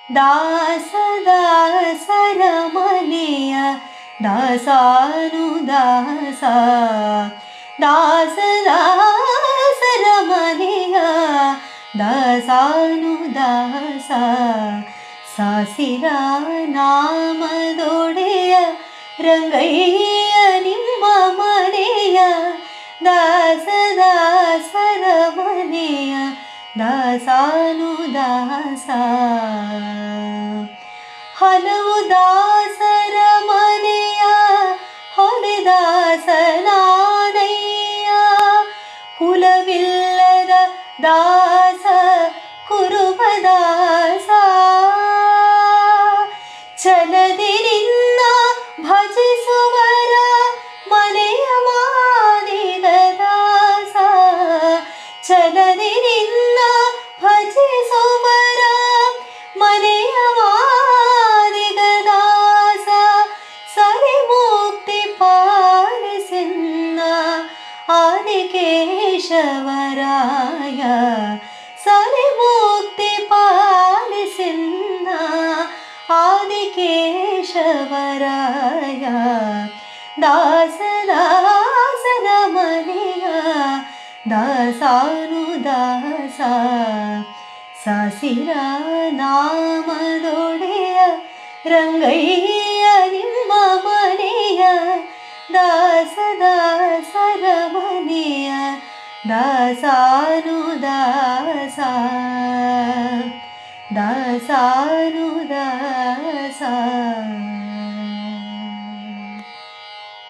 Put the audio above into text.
ದಾಸ ದಾಸರ ಮನೆಯ ದಾಸಾನು ದಾಸ, ದಾಸ ದಾಸರ ಮನೆಯ ದಾಸಾನು ದಾಸ. ಸಾಸಿರ ನಾಮದೊಡೆಯ ರಂಗಯ್ಯ ನಿಮ್ಮ ಮನೆಯ ದಾಸ ದಾಸರ ಮನೆಯ ದಾಸಾನು ದಾಸ. ಹಲವು ದಾಸರ ಮನೆಯ ಹೊಲೆದಾಸನಾದಯ್ಯ, ಕುಲವಿಲ್ಲದ ದಾಸ ಕುರುಬದಾಸ. ಛಲದಿ ನಿನ್ನ ಭಜಿಸುವರ ಮನೆಯ ಮಾದಿಗ ದಾಸ, ಛಲದಿ ನಿನ್ನ ಭಜಿಸುವರ ಮನೆಯ ಮಾದಿಗ ದಾಸ. ಸರಿ ಮುಕ್ತಿ ಪಾಲಿಸೆನ್ನ ಆದಿಕೇಶವರಾಯ, ಸರಿ ಮುಕ್ತಿ ಪಾಲಿಸೆನ್ನ ಆದಿಕೇಶವರಾಯ. ದಾಸ ದಾಸರ ಮನೆಯ ದಾಸಾನು ದಾಸ. ಸಾಸಿರ ನಾಮದೊಡೆಯ ರಂಗಯ್ಯ ನಿಮ್ಮ ಮನೆಯ ದಾಸ ದಾಸರ ಮನೆಯ ದಾಸಾನು ದಾಸ, ದಾಸಾನು ದಾಸ.